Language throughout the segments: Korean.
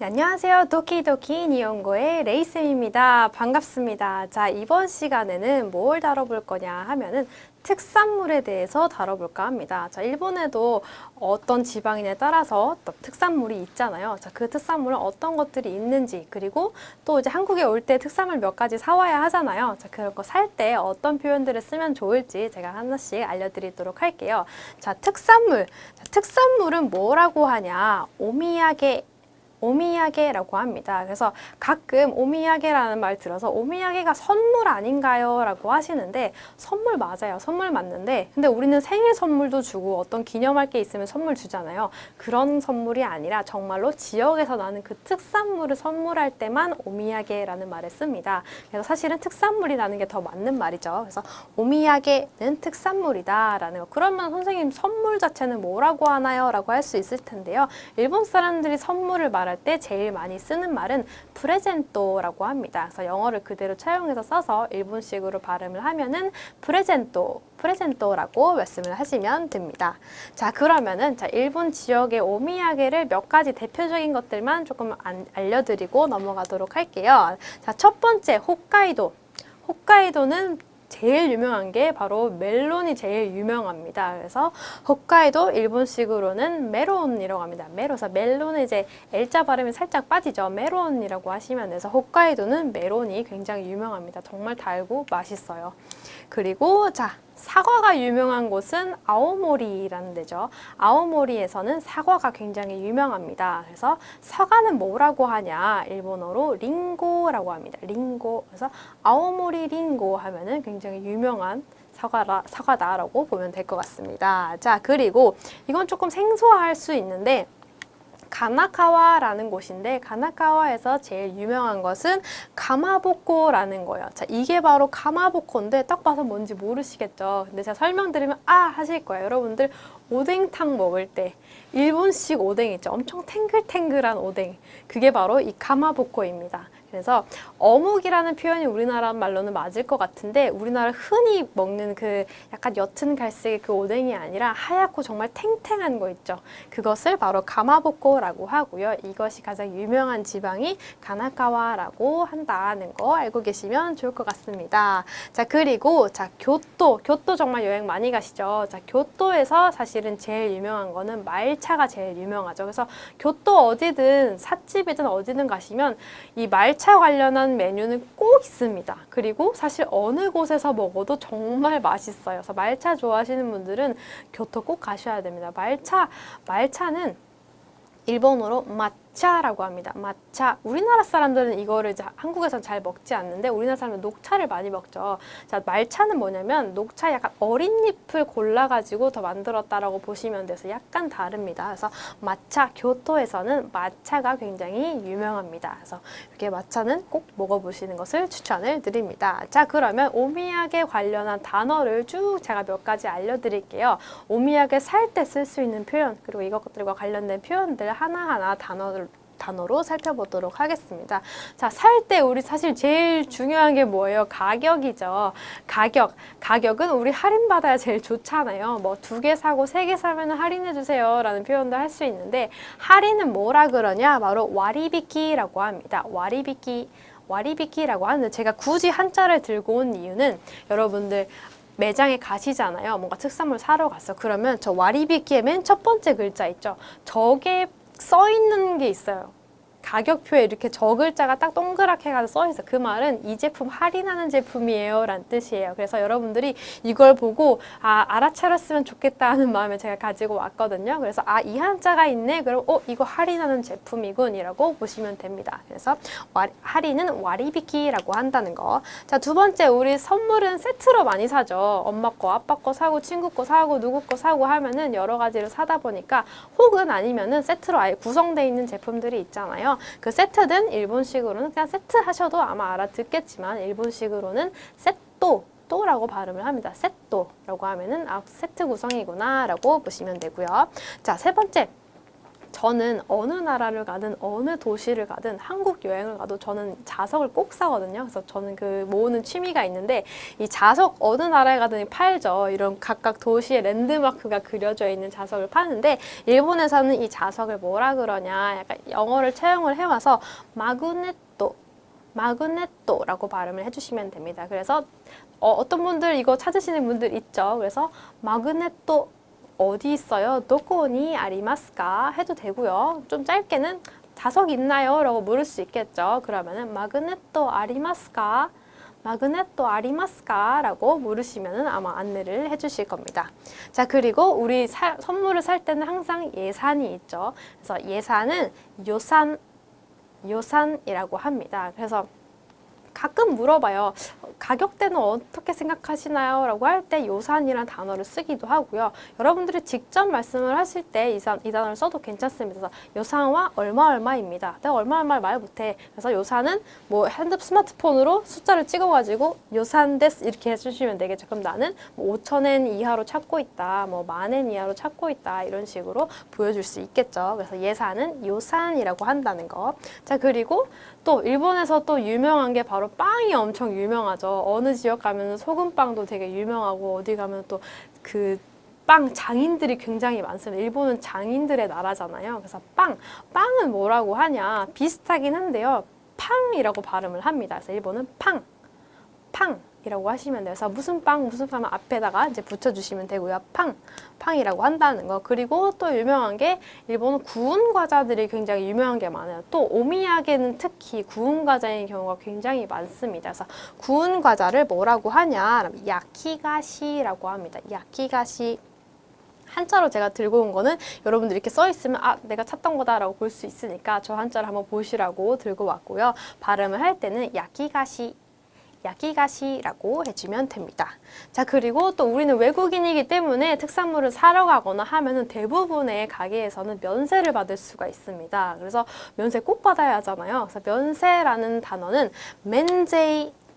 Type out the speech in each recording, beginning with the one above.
네, 안녕하세요. 도키도키 니온고의 레이쌤입니다. 반갑습니다. 자, 이번 시간에는 뭘 다뤄볼 거냐 하면은 특산물에 대해서 다뤄볼까 합니다. 자, 일본에도 어떤 지방인에 따라서 또 특산물이 있잖아요. 자, 그 특산물은 어떤 것들이 있는지, 그리고 또 이제 한국에 올 때 특산물 몇 가지 사와야 하잖아요. 자, 그런 거 살 때 어떤 표현들을 쓰면 좋을지 제가 하나씩 알려드리도록 할게요. 자, 특산물. 자, 특산물은 뭐라고 하냐? 오미야게라고 합니다. 그래서 가끔 오미야게라는 말 들어서 오미야게가 선물 아닌가요? 라고 하시는데 선물 맞아요. 선물 맞는데 근데 우리는 생일 선물도 주고 어떤 기념할 게 있으면 선물 주잖아요. 그런 선물이 아니라 정말로 지역에서 나는 그 특산물을 선물할 때만 오미야게라는 말을 씁니다. 그래서 사실은 특산물이 라는 게 더 맞는 말이죠. 그래서 오미야게는 특산물이다 라는 거. 그러면 선생님 선물 자체는 뭐라고 하나요? 라고 할 수 있을 텐데요. 일본 사람들이 선물을 말할 때 제일 많이 쓰는 말은 프레젠토라고 합니다. 그래서 영어를 그대로 차용해서 써서 일본식으로 발음을 하면은 프레젠토라고 말씀을 하시면 됩니다. 자, 그러면은 일본 지역의 오미야게를 몇 가지 대표적인 것들만 조금 알려드리고 넘어가도록 할게요. 자, 첫 번째 홋카이도. 홋카이도는 제일 유명한 게 바로 멜론이 제일 유명합니다. 그래서 홋카이도 일본식으로는 메론이라고 합니다. 그래서 멜론은 이제 L자 발음이 살짝 빠지죠. 메론이라고 하시면 돼서 홋카이도는 메론이 굉장히 유명합니다. 정말 달고 맛있어요. 그리고 자, 사과가 유명한 곳은 아오모리라는 데죠. 아오모리에서는 사과가 굉장히 유명합니다. 그래서 사과는 뭐라고 하냐? 일본어로 링고라고 합니다. 링고. 그래서 아오모리 링고 하면은 굉장히 유명한 사과다라고 보면 될 것 같습니다. 자, 그리고 이건 조금 생소할 수 있는데 가나카와라는 곳인데 가나카와에서 제일 유명한 것은 가마보코라는 거예요. 자, 이게 바로 가마보코인데 딱 봐서 뭔지 모르시겠죠. 근데 제가 설명드리면 하실 거예요. 여러분들 오뎅탕 먹을 때 일본식 오뎅 있죠. 엄청 탱글탱글한 오뎅. 그게 바로 이 가마보코입니다. 그래서 어묵이라는 표현이 우리나라 말로는 맞을 것 같은데 우리나라 흔히 먹는 그 약간 옅은 갈색의 그 오뎅이 아니라 하얗고 정말 탱탱한 거 있죠. 그것을 바로 가마보코라고 하고요. 이것이 가장 유명한 지방이 가나카와라고 한다는 거 알고 계시면 좋을 것 같습니다. 자, 그리고 교토 정말 여행 많이 가시죠. 자, 교토에서 사실은 제일 유명한 거는 말차가 제일 유명하죠. 그래서 교토 어디든 삿집이든 어디든 가시면 이 말차 관련한 메뉴는 꼭 있습니다. 그리고 사실 어느 곳에서 먹어도 정말 맛있어요. 그래서 말차 좋아하시는 분들은 교토 꼭 가셔야 됩니다. 말차는 일본어로 마차라고 합니다. 마차. 우리나라 사람들은 이거를 이제 한국에서는 잘 먹지 않는데 우리나라 사람은 녹차를 많이 먹죠. 자, 말차는 뭐냐면 녹차 약간 어린 잎을 골라가지고 더 만들었다라고 보시면 돼서 약간 다릅니다. 그래서 마차, 교토에서는 마차가 굉장히 유명합니다. 그래서 이렇게 마차는 꼭 먹어보시는 것을 추천을 드립니다. 자, 그러면 오미야게 관련한 단어를 쭉 제가 몇 가지 알려드릴게요. 오미야게 살 때 쓸 수 있는 표현, 그리고 이것들과 관련된 표현들 하나하나 단어로 살펴보도록 하겠습니다. 자, 살 때 우리 사실 제일 중요한 게 뭐예요? 가격이죠. 가격은 우리 할인받아야 제일 좋잖아요. 뭐 2개 사고 3개 사면 할인해주세요 라는 표현도 할 수 있는데 할인은 뭐라 그러냐? 바로 와리비키라고 합니다. 와리비키라고 하는데 제가 굳이 한자를 들고 온 이유는 여러분들 매장에 가시잖아요. 뭔가 특산물 사러 갔어. 그러면 저 와리비키의 맨 첫 번째 글자 있죠. 저게 써 있는 게 있어요. 가격표에 이렇게 저 글자가 딱 동그랗게 해서 써 있어요. 그 말은 이 제품 할인하는 제품이에요 라는 뜻이에요. 그래서 여러분들이 이걸 보고 알아차렸으면 좋겠다 하는 마음을 제가 가지고 왔거든요. 그래서 이 한자가 있네? 그럼 이거 할인하는 제품이군 이라고 보시면 됩니다. 그래서 할인은 와리비키라고 한다는 거. 자, 두 번째, 우리 선물은 세트로 많이 사죠. 엄마 거, 아빠 거 사고 친구 거 사고 누구 거 사고 하면은 여러 가지를 사다 보니까 혹은 아니면은 세트로 아예 구성되어 있는 제품들이 있잖아요. 그 세트든 일본식으로는 그냥 세트 하셔도 아마 알아듣겠지만 일본식으로는 세토라고 발음을 합니다. 세토라고 하면은 세트 구성이구나 라고 보시면 되고요. 자, 세 번째. 저는 어느 나라를 가든 어느 도시를 가든 한국 여행을 가도 저는 자석을 꼭 사거든요. 그래서 저는 그 모으는 취미가 있는데 이 자석 어느 나라에 가든 팔죠. 이런 각각 도시의 랜드마크가 그려져 있는 자석을 파는데 일본에서는 이 자석을 뭐라 그러냐 약간 영어를 채용을 해와서 마그네토라고 발음을 해주시면 됩니다. 그래서 어떤 분들 이거 찾으시는 분들 있죠. 그래서 마그네토 어디 있어요? 도코니 아리마스까? 해도 되고요. 좀 짧게는 자석 있나요? 라고 물을 수 있겠죠. 그러면은 마그네토 아리마스까? 마그네토 아리마스까? 라고 물으시면은 아마 안내를 해주실 겁니다. 자, 그리고 우리 선물을 살 때는 항상 예산이 있죠. 그래서 예산은 요산이라고 합니다. 그래서 가끔 물어봐요. 가격대는 어떻게 생각하시나요? 라고 할 때 요산이란 단어를 쓰기도 하고요. 여러분들이 직접 말씀을 하실 때 이 단어를 써도 괜찮습니다. 그래서 요산は얼마입니다. 내가 얼마를 말 못해. 그래서 요산은 뭐 스마트폰으로 숫자를 찍어가지고 요산 데스 이렇게 해주시면 되겠죠. 그럼 나는 뭐 5,000엔 이하로 찾고 있다. 뭐 10,000엔 이하로 찾고 있다. 이런 식으로 보여줄 수 있겠죠. 그래서 예산은 요산이라고 한다는 거. 자, 그리고 또 일본에서 또 유명한 게 바로 빵이 엄청 유명하죠. 어느 지역 가면 소금빵도 되게 유명하고 어디 가면 또 그 빵 장인들이 굉장히 많습니다. 일본은 장인들의 나라잖아요. 그래서 빵은 뭐라고 하냐 비슷하긴 한데요. 팡이라고 발음을 합니다. 그래서 일본은 팡이라고 하시면 돼요. 그래서 무슨 빵 앞에다가 이제 붙여주시면 되고요. 팡이라고 한다는 거. 그리고 또 유명한 게 일본은 구운 과자들이 굉장히 유명한 게 많아요. 또 오미야게는 특히 구운 과자인 경우가 굉장히 많습니다. 그래서 구운 과자를 뭐라고 하냐? 야키가시라고 합니다. 야키가시. 한자로 제가 들고 온 거는 여러분들 이렇게 써 있으면 내가 찾던 거다라고 볼 수 있으니까 저 한자를 한번 보시라고 들고 왔고요. 발음을 할 때는 야키가시라고 해주면 됩니다. 자, 그리고 또 우리는 외국인이기 때문에 특산물을 사러 가거나 하면은 대부분의 가게에서는 면세를 받을 수가 있습니다. 그래서 면세 꼭 받아야 하잖아요. 그래서 면세라는 단어는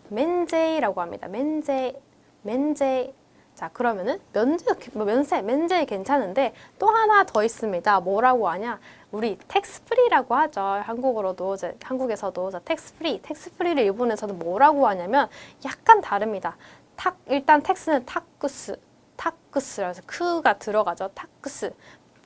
맨제이라고 합니다. 맨제이. 자, 그러면은 면세 괜찮은데 또 하나 더 있습니다. 뭐라고 하냐? 우리 텍스프리라고 하죠. 한국에서도 텍스프리를 일본에서는 뭐라고 하냐면 약간 다릅니다. 일단 텍스는 타쿠스라서 크가 들어가죠. 타쿠스.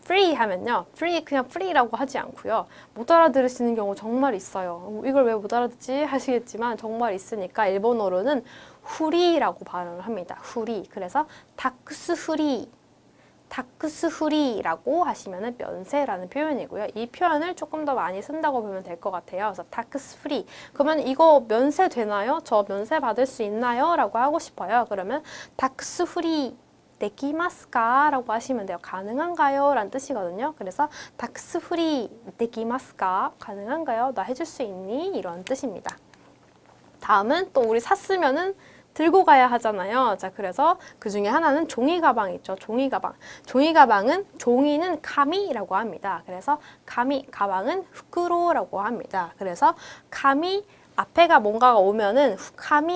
free 하면요. 그냥 free라고 하지 않고요. 못 알아들으시는 경우 정말 있어요. 이걸 왜 못 알아듣지 하시겠지만 정말 있으니까 일본어로는 후리라고 발음을 합니다. 후리. 그래서 타크스 후리라고 하시면은 면세라는 표현이고요. 이 표현을 조금 더 많이 쓴다고 보면 될 것 같아요. 그래서 타크스 후리. 그러면 이거 면세 되나요? 저 면세 받을 수 있나요? 라고 하고 싶어요. 그러면 타크스 후리 데키마스까? 라고 하시면 돼요. 가능한가요? 라는 뜻이거든요. 그래서 타크스 후리 데키마스까? 가능한가요? 나 해줄 수 있니? 이런 뜻입니다. 다음은 또 우리 샀으면은 들고 가야 하잖아요. 자, 그래서 그 중에 하나는 종이 가방 있죠. 종이 가방은 종이는 카미라고 합니다. 그래서 가방은 후쿠로라고 합니다. 그래서 앞에가 뭔가가 오면은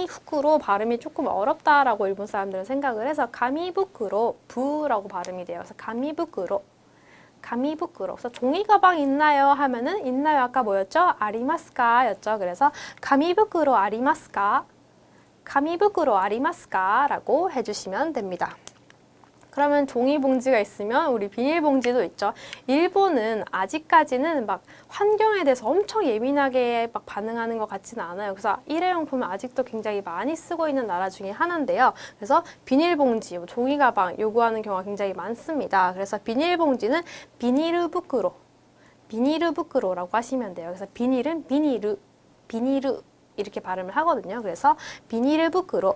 후쿠로 발음이 조금 어렵다라고 일본 사람들은 생각을 해서 부라고 발음이 돼요. 그래서 가미부쿠로. 그래서 종이 가방 있나요? 하면은 있나요? 아까 뭐였죠? 아리마스까 였죠. 그래서 가미부쿠로 아리마스까? 라고 해주시면 됩니다. 그러면 종이 봉지가 있으면 우리 비닐 봉지도 있죠. 일본은 아직까지는 막 환경에 대해서 엄청 예민하게 막 반응하는 것 같지는 않아요. 그래서 일회용품을 아직도 굉장히 많이 쓰고 있는 나라 중에 하나인데요. 그래서 비닐봉지, 종이 가방 요구하는 경우가 굉장히 많습니다. 그래서 비닐봉지는 비니르부크로라고 하시면 돼요. 그래서 비닐은 비니르 이렇게 발음을 하거든요. 그래서 비니르부크로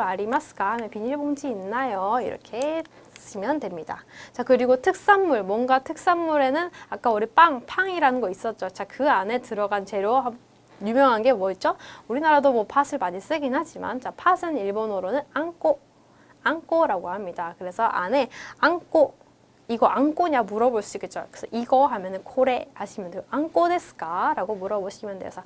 아리마스까 하면 비닐봉지 있나요? 이렇게 쓰시면 됩니다. 자, 그리고 뭔가 특산물에는 아까 우리 팡이라는 거 있었죠. 자, 그 안에 들어간 재료 유명한 게 뭐 있죠? 우리나라도 뭐 팥을 많이 쓰긴 하지만 자, 팥은 일본어로는 안꼬라고 합니다. 그래서 안에 이거 안꼬냐 물어볼 수 있겠죠. 그래서 이거 하면은 코레 하시면 돼요. 안꼬 데스까? 라고 물어보시면 돼요. 그래서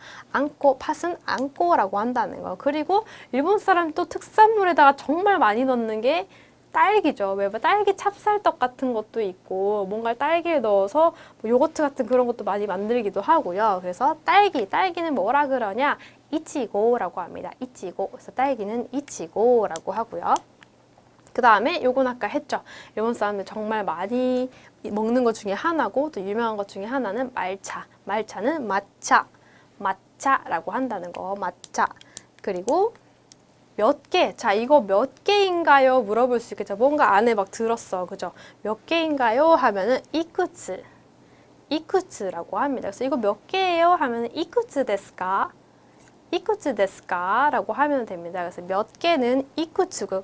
팥은 안꼬라고 한다는 거. 그리고 일본 사람 또 특산물에다가 정말 많이 넣는 게 딸기죠. 왜 딸기 찹쌀떡 같은 것도 있고 뭔가 딸기를 넣어서 뭐 요거트 같은 그런 것도 많이 만들기도 하고요. 그래서 딸기는 뭐라 그러냐? 이치고라고 합니다. 이치고. 그래서 딸기는 이치고라고 하고요. 그 다음에 요건 아까 했죠. 일본 사람들 정말 많이 먹는 것 중에 하나고 또 유명한 것 중에 하나는 말차. 말차는 마차라고 한다는 거. 마차. 그리고 몇 개? 자, 이거 몇 개인가요? 물어볼 수 있겠죠. 뭔가 안에 막 들었어. 그죠? 몇 개인가요? 하면은 이쿠츠라고 합니다. 그래서 이거 몇 개예요? 하면은 이쿠츠 데스까? 이쿠츠 데스까? 라고 하면 됩니다. 그래서 몇 개는 이쿠츠고요.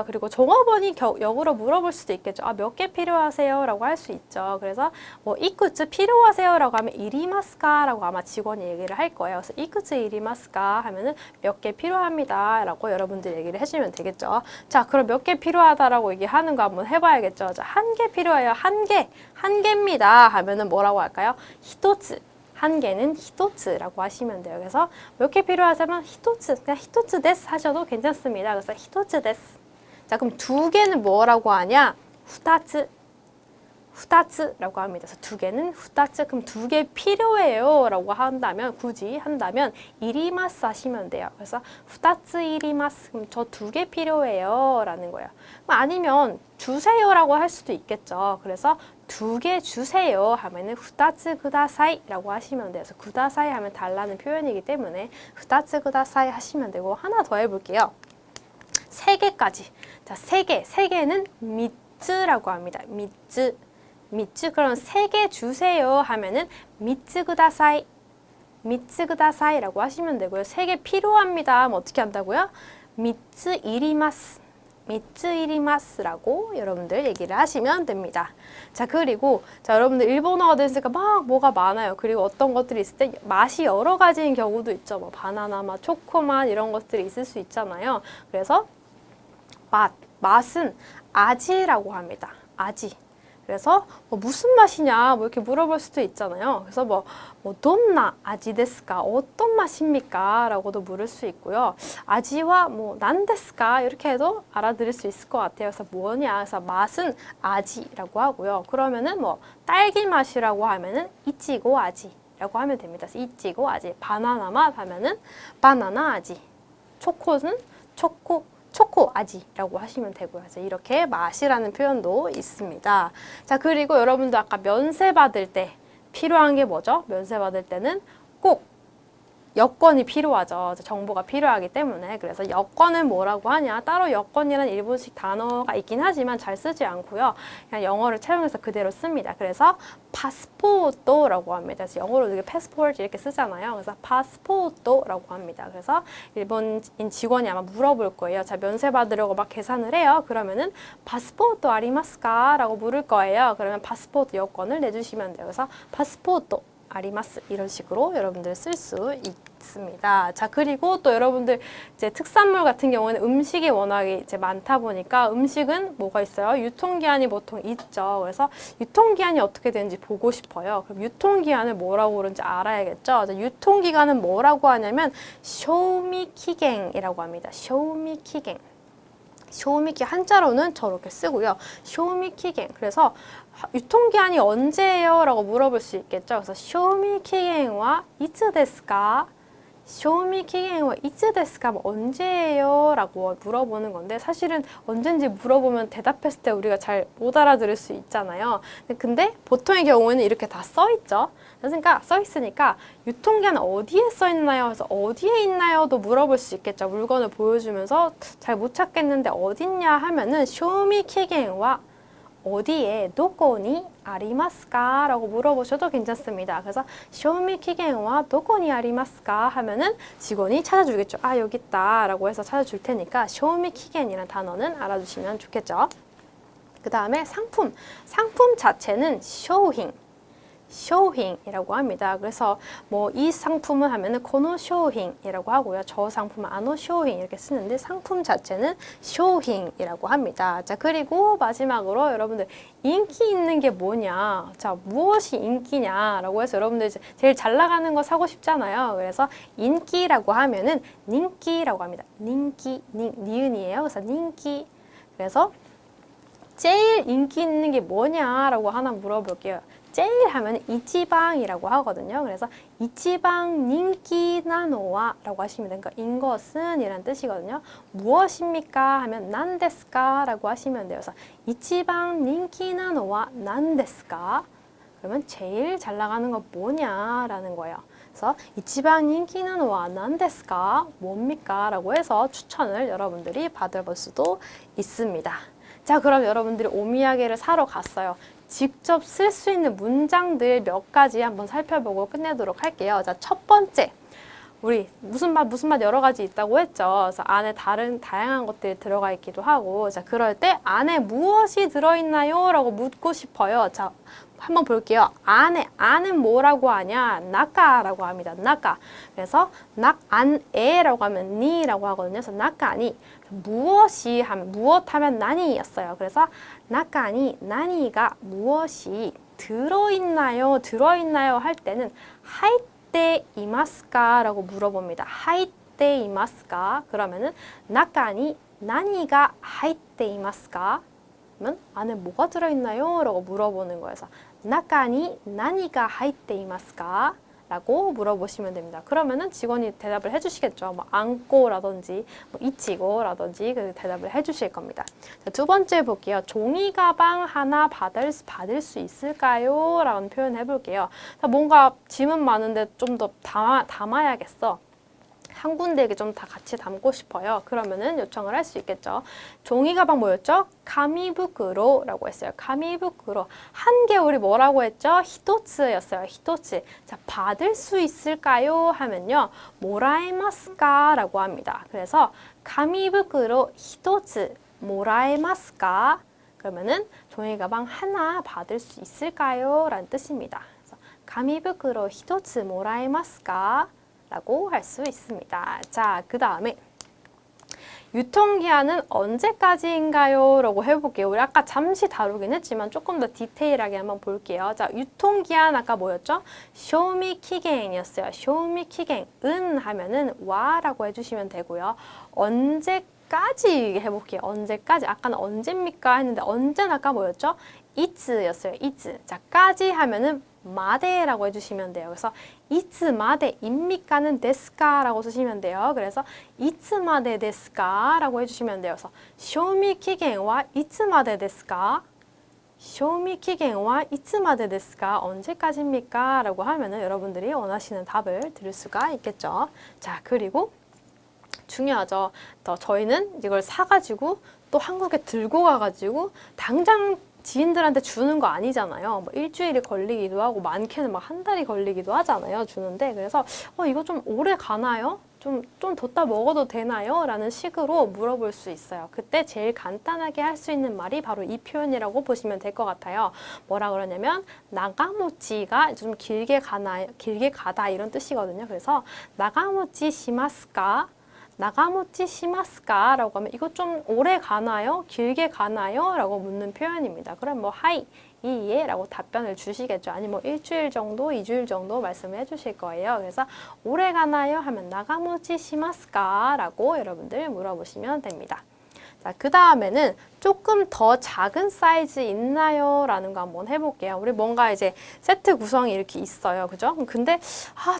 그리고 종업원이 역으로 물어볼 수도 있겠죠. 아, 몇 개 필요하세요? 라고 할 수 있죠. 그래서 뭐 이쿠츠 필요하세요? 라고 하면 이리마스까? 라고 아마 직원이 얘기를 할 거예요. 그래서 이쿠츠 이리마스까? 하면은 몇 개 필요합니다. 라고 여러분들 얘기를 해주면 되겠죠. 자, 그럼 몇 개 필요하다라고 얘기하는 거 한번 해봐야겠죠. 자, 한 개 필요해요. 한 개입니다. 하면은 뭐라고 할까요? 히토츠. 한 개는 히토츠라고 하시면 돼요. 그래서 몇 개 필요하다면 히토츠, 그냥 히토츠 데스 하셔도 괜찮습니다. 그래서 히토츠 데스. 자, 그럼 두 개는 뭐라고 하냐? 후다츠라고 합니다. 그래서 두 개는 후다츠. 그럼 두 개 필요해요 라고 한다면, 굳이 한다면 이리마스 하시면 돼요. 그래서 후다츠 이리마스. 그럼 저 두 개 필요해요 라는 거예요. 아니면 주세요 라고 할 수도 있겠죠. 그래서 두 개 주세요 하면은 후다츠 구다사이 라고 하시면 돼요. 그래서 구다사이 하면 달라는 표현이기 때문에 후다츠 구다사이 하시면 되고, 하나 더 해볼게요. 세 개까지. 자, 세 개는 미츠라고 합니다. 미츠. 그럼 세 개 주세요 하면은 미츠 구다사이. 미츠 구다사이라고 하시면 되고요. 세 개 필요합니다 하면 어떻게 한다고요? 미츠 이리마스. 미츠 이리마스라고 여러분들 얘기를 하시면 됩니다. 자, 그리고 여러분들 일본어가 되니까 막 뭐가 많아요. 그리고 어떤 것들이 있을 때 맛이 여러 가지인 경우도 있죠. 뭐 바나나 맛, 초코 맛 이런 것들이 있을 수 있잖아요. 그래서 맛은 아지라고 합니다. 아지. 그래서 무슨 맛이냐 뭐 이렇게 물어볼 수도 있잖아요. 그래서 뭐 돈나 아지 데스까? 어떤 맛입니까? 라고도 물을 수 있고요. 아지와 난 데스까? 이렇게 해도 알아들을 수 있을 것 같아요. 그래서 뭐냐? 그래서 맛은 아지라고 하고요. 그러면은 딸기 맛이라고 하면은 이치고 아지라고 하면 됩니다. 그래서 이치고 아지. 바나나 맛 하면은 바나나 아지. 초코는 초코 아지라고 하시면 되고요. 그래서 이렇게 맛이라는 표현도 있습니다. 자, 그리고 여러분도 아까 면세 받을 때 필요한 게 뭐죠? 면세 받을 때는 꼭 여권이 필요하죠. 정보가 필요하기 때문에. 그래서 여권은 뭐라고 하냐? 따로 여권이라는 일본식 단어가 있긴 하지만 잘 쓰지 않고요. 그냥 영어를 채용해서 그대로 씁니다. 그래서 파스포토라고 합니다. 그래서 영어로 이렇게 패스포트 이렇게 쓰잖아요. 그래서 파스포토라고 합니다. 그래서 일본인 직원이 아마 물어볼 거예요. 자, 면세 받으려고 막 계산을 해요. 그러면은 파스포토 아리마스까? 라고 물을 거예요. 그러면 파스포트 여권을 내주시면 돼요. 그래서 파스포토 아리마스 이런 식으로 여러분들 쓸 수 있습니다. 자, 그리고 또 여러분들 이제 특산물 같은 경우는 음식이 워낙에 이제 많다 보니까 음식은 뭐가 있어요? 유통기한이 보통 있죠. 그래서 유통기한이 어떻게 되는지 보고 싶어요. 그럼 유통기한을 뭐라고 그러는지 알아야겠죠. 자, 유통기간은 뭐라고 하냐면 쇼미키갱이라고 합니다. 쇼미키갱. 쇼미키 한자로는 저렇게 쓰고요. 쇼미키갱. 그래서 유통기한이 언제예요? 라고 물어볼 수 있겠죠. 그래서 쇼미키갱와 이츠 데스까? 쇼미키갱와 이츠 데스까? 언제예요? 라고 물어보는 건데 사실은 언젠지 물어보면 대답했을 때 우리가 잘 못 알아들을 수 있잖아요. 근데 보통의 경우에는 이렇게 다 써있죠. 그러니까 써있으니까 유통기한 어디에 써있나요? 그래서 어디에 있나요?도 물어볼 수 있겠죠. 물건을 보여주면서 잘 못 찾겠는데 어딨냐 하면은 쇼미키갱와 어디에 도코니 아리마스까? 라고 물어보셔도 괜찮습니다. 그래서 쇼미키겐와 도코니 아리마스까? 하면은 직원이 찾아주겠죠. 아, 여기 있다 라고 해서 찾아줄 테니까 쇼미키겐이라는 단어는 알아주시면 좋겠죠. 그 다음에 상품 자체는 쇼핑이라고 합니다. 그래서 이 상품은 하면은 코노 쇼핑이라고 하고요. 저 상품은 아노 쇼핑 이렇게 쓰는데 상품 자체는 쇼핑이라고 합니다. 자, 그리고 마지막으로 여러분들 인기 있는 게 뭐냐? 자, 무엇이 인기냐라고 해서 여러분들 이제 제일 잘 나가는 거 사고 싶잖아요. 그래서 인기라고 하면은 닌기라고 합니다. 닌기, 니은이에요. 그래서 닌기. 그래서 제일 인기 있는 게 뭐냐라고 하나 물어볼게요. 제일 하면 이치방이라고 하거든요. 그래서 이치방 인기 나노와 라고 하시면 되니까 인것은 이란 뜻이거든요. 무엇입니까? 하면 난데스까? 라고 하시면 돼요. 그래서 이치방 인기 나노와 난데스까? 그러면 제일 잘 나가는 거 뭐냐라는 거예요. 그래서 이치방 인기 나노와 난데스까? 뭡니까? 라고 해서 추천을 여러분들이 받아볼 수도 있습니다. 자, 그럼 여러분들이 오미야게를 사러 갔어요. 직접 쓸 수 있는 문장들 몇 가지 한번 살펴보고 끝내도록 할게요. 자, 첫 번째. 우리 무슨 맛 여러 가지 있다고 했죠. 그래서 안에 다양한 것들이 들어가 있기도 하고, 자, 그럴 때 안에 무엇이 들어있나요? 라고 묻고 싶어요. 자, 한번 볼게요. 안은 뭐라고 하냐? 나까라고 합니다. 나까. 그래서 안에라고 하면 니라고 하거든요. 그래서 나까니. 무엇 하면 나니였어요. 그래서 나까니, 나니가 무엇이 들어있나요 할 때는 하이때 이마스까? 라고 물어봅니다. 하이때 이마스까? 그러면은 나까니 나니가 하이때 이마스까? 그러면 안에 뭐가 들어있나요? 라고 물어보는 거예요. 그래서 나까니 나니가 하이때 이마스까? 라고 물어보시면 됩니다. 그러면은 직원이 대답을 해주시겠죠. 뭐 안고라든지 뭐 이치고라든지 그 대답을 해주실 겁니다. 자, 두 번째 볼게요. 종이 가방 하나 받을 수 있을까요? 라는 표현 해볼게요. 자, 뭔가 짐은 많은데 좀 더 담아야겠어. 한 군데에 좀 다 같이 담고 싶어요. 그러면은 요청을 할 수 있겠죠. 종이 가방 뭐였죠? 가미부쿠로라고 했어요. 가미부쿠로. 한 개 우리 뭐라고 했죠? 히토츠였어요. 히토츠. 자, 받을 수 있을까요? 하면요. 모라에마스까? 라고 합니다. 그래서 가미부쿠로 히토츠 모라에마스까? 그러면은 종이 가방 하나 받을 수 있을까요? 라는 뜻입니다. 그래서 가미부쿠로 히토츠 모라에마스까? 라고 할 수 있습니다. 자, 그 다음에 유통기한은 언제까지인가요? 라고 해볼게요. 우리 아까 잠시 다루긴 했지만 조금 더 디테일하게 한번 볼게요. 자, 유통기한 아까 뭐였죠? 쇼미키겐이었어요. 쇼미키겐. 은 하면은 와라고 해주시면 되고요. 언제까지 해볼게요. 언제까지. 아까는 언제입니까? 했는데 언제는 아까 뭐였죠? 이츠였어요. 이츠. 자, 까지 하면은 마데라고 해주시면 돼요. 그래서 이츠마데입니까는 데스까라고 쓰시면 돼요. 그래서 이츠마데 데스까라고 해주시면 돼요. 그래서 쇼미키겐와 이츠마데 데스까? 쇼미키겐와 이츠마데 데스까? 언제까지입니까? 라고 하면은 여러분들이 원하시는 답을 들을 수가 있겠죠. 자, 그리고 중요하죠. 저희는 이걸 사가지고 또 한국에 들고 가가지고 당장 지인들한테 주는 거 아니잖아요. 뭐 일주일이 걸리기도 하고 많게는 막 한 달이 걸리기도 하잖아요. 주는데 그래서 이거 좀 오래 가나요? 좀 뒀다 먹어도 되나요? 라는 식으로 물어볼 수 있어요. 그때 제일 간단하게 할 수 있는 말이 바로 이 표현이라고 보시면 될 것 같아요. 뭐라 그러냐면 나가모치가 좀 길게 가다 이런 뜻이거든요. 그래서 나가모치 시마스까? 나가모치 시마스까? 라고 하면 이거 좀 오래 가나요? 길게 가나요? 라고 묻는 표현입니다. 그럼 뭐 하이, 이예 라고 답변을 주시겠죠. 아니면 뭐 일주일 정도, 2주일 정도 말씀을 해주실 거예요. 그래서 오래 가나요? 하면 나가모치 시마스까? 라고 여러분들 물어보시면 됩니다. 자, 그 다음에는 조금 더 작은 사이즈 있나요? 라는 거 한번 해볼게요. 우리 뭔가 이제 세트 구성이 이렇게 있어요. 그죠? 근데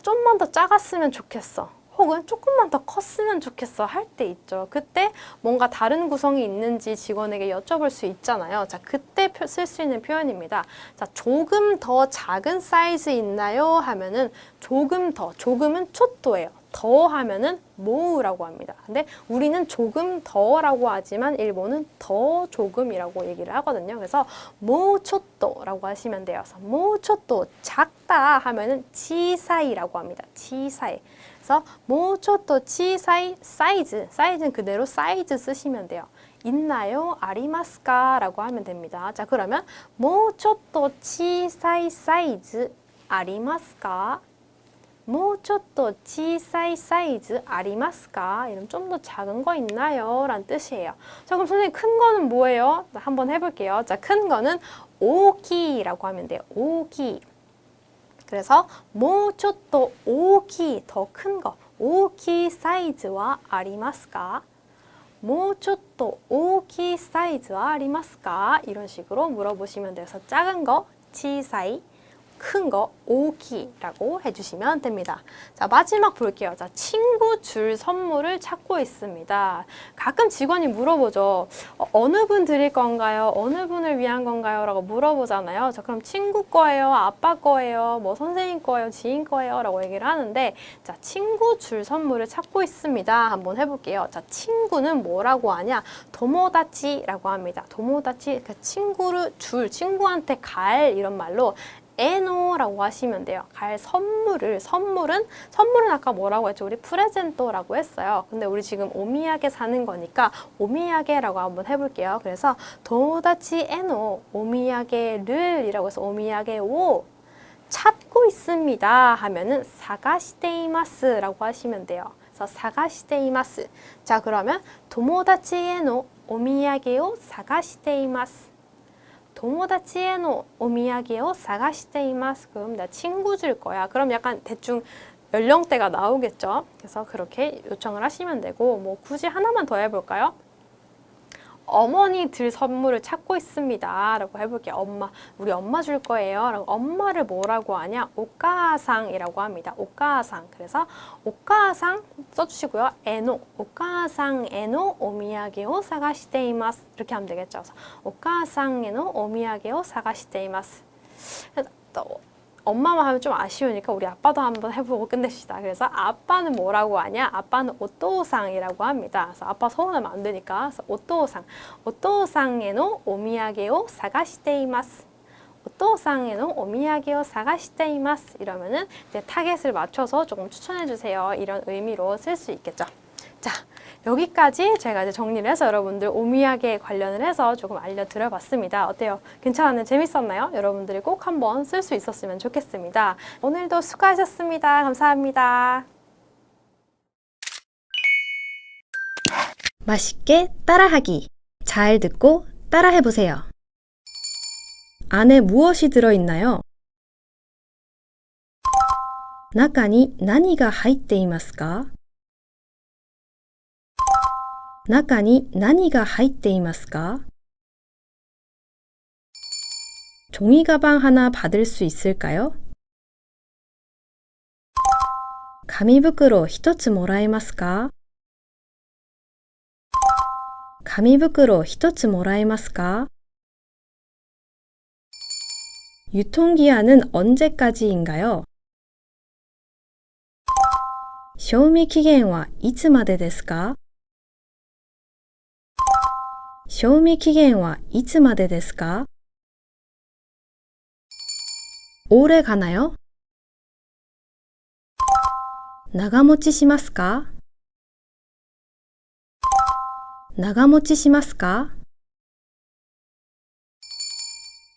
좀만 더 작았으면 좋겠어. 혹은 조금만 더 컸으면 좋겠어 할 때 있죠. 그때 뭔가 다른 구성이 있는지 직원에게 여쭤볼 수 있잖아요. 자, 그때 쓸 수 있는 표현입니다. 자, 조금 더 작은 사이즈 있나요? 하면은 조금은 초또예요. 더 하면은 모우라고 합니다. 근데 우리는 조금 더라고 하지만 일본은 더 조금이라고 얘기를 하거든요. 그래서 모초또라고 하시면 돼요. 그래서 모초또 작다 하면은 치사이라고 합니다. 치사이. 그래서 모초또 치사이 사이즈는 그대로 사이즈 쓰시면 돼요. 있나요? 아리마스까? 라고 하면 됩니다. 자, 그러면 모초또 치사이 사이즈 아리마스까? もうちょっと小さいサイズありますか? 이런 좀 더 작은 거 있나요? 라는 뜻이에요. 자, 그럼 선생님 큰 거는 뭐예요? 한번 해볼게요. 자, 큰 거는 오키라고 하면 돼요. 오키. 그래서 もうちょっと大きい 더 큰 거. 오키 사이즈와 ありますか?もうちょっと大きいサイズはありますか? 이런 식으로 물어보시면 돼요. 그래서 작은 거, 小さい, 큰 거, 大きい라고 해주시면 됩니다. 자, 마지막 볼게요. 자, 친구 줄 선물을 찾고 있습니다. 가끔 직원이 물어보죠. 어느 분 드릴 건가요? 어느 분을 위한 건가요? 라고 물어보잖아요. 자, 그럼 친구 거예요? 아빠 거예요? 뭐 선생님 거예요? 지인 거예요? 라고 얘기를 하는데, 자, 친구 줄 선물을 찾고 있습니다. 한번 해볼게요. 자, 친구는 뭐라고 하냐? 도모다치라고 합니다. 도모다치, 그 친구를 줄, 친구한테 갈 이런 말로 에노라고 하시면 돼요. 갈 선물은 아까 뭐라고 했죠? 우리 프레젠토라고 했어요. 근데 우리 지금 오미야게 사는 거니까 오미야게라고 한번 해볼게요. 그래서 도모다치 에노 오미야게를 이라고 해서 오미야게오 찾고 있습니다 하면은 사가시테이마스라고 하시면 돼요. 그래서 사가시테이마스. 자, 그러면 도모다치에노 오미야게오 사가시테이마스. 도모다치에노 오미야게오 사가시테이마스. 그럼 나 친구 줄 거야. 그럼 약간 대충 연령대가 나오겠죠. 그래서 그렇게 요청을 하시면 되고, 뭐 굳이 하나만 더 해볼까요? 어머니 들 선물을 찾고 있습니다 라고 해볼게요. 우리 엄마 줄 거예요 라고. 엄마를 뭐라고 하냐? 오카상이라고 합니다. 오카상. 그래서 오카상 써주시고요. 에노, 오카상 에노 오미야게오 사가시테이마스 이렇게 하면 되겠죠. 그래서 오카상 에노 오미야게오 사가시테이마스. 엄마만 하면 좀 아쉬우니까 우리 아빠도 한번 해보고 끝냅시다. 그래서 아빠는 뭐라고 하냐? 아빠는 오토상이라고 합니다. 그래서 아빠 서운하면 안 되니까. 그래서 오토상. 오토상에노 오미야게오 사가시테이마스. 오토상에노 오미야게오 사가시테이마스. 이러면은 이제 타겟을 맞춰서 조금 추천해 주세요. 이런 의미로 쓸 수 있겠죠. 자, 여기까지 제가 이제 정리를 해서 여러분들 오미야게 관련을 해서 조금 알려드려 봤습니다. 어때요? 괜찮았나요? 재밌었나요? 여러분들이 꼭 한번 쓸 수 있었으면 좋겠습니다. 오늘도 수고하셨습니다. 감사합니다. 맛있게 따라하기. 잘 듣고 따라해보세요. 안에 무엇이 들어있나요? 中に何が入っていますか?中に何が入っていますか? 종이 가방 하나 받을 수 있을까요? 紙袋一つもらえますか? 紙袋一つもらえますか? 유통기한은 언제까지인가요? 賞味期限はいつまでですか? 賞味期限はいつまでですか? 오래 가나요? 長持ちしますか? 長持ちしますか?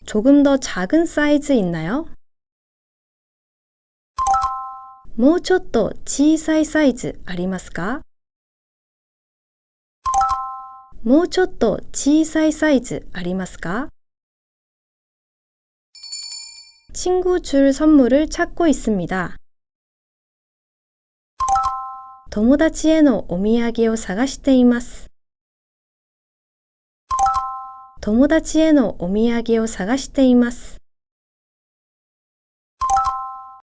조금 더 작은 사이즈 있나요? もうちょっと小さいサイズありますか?もうちょっと小さいサイズありますか? 친구 줄 선물을 찾고 있습니다. 友達へのお土産を探しています。友達へのお土産を探しています。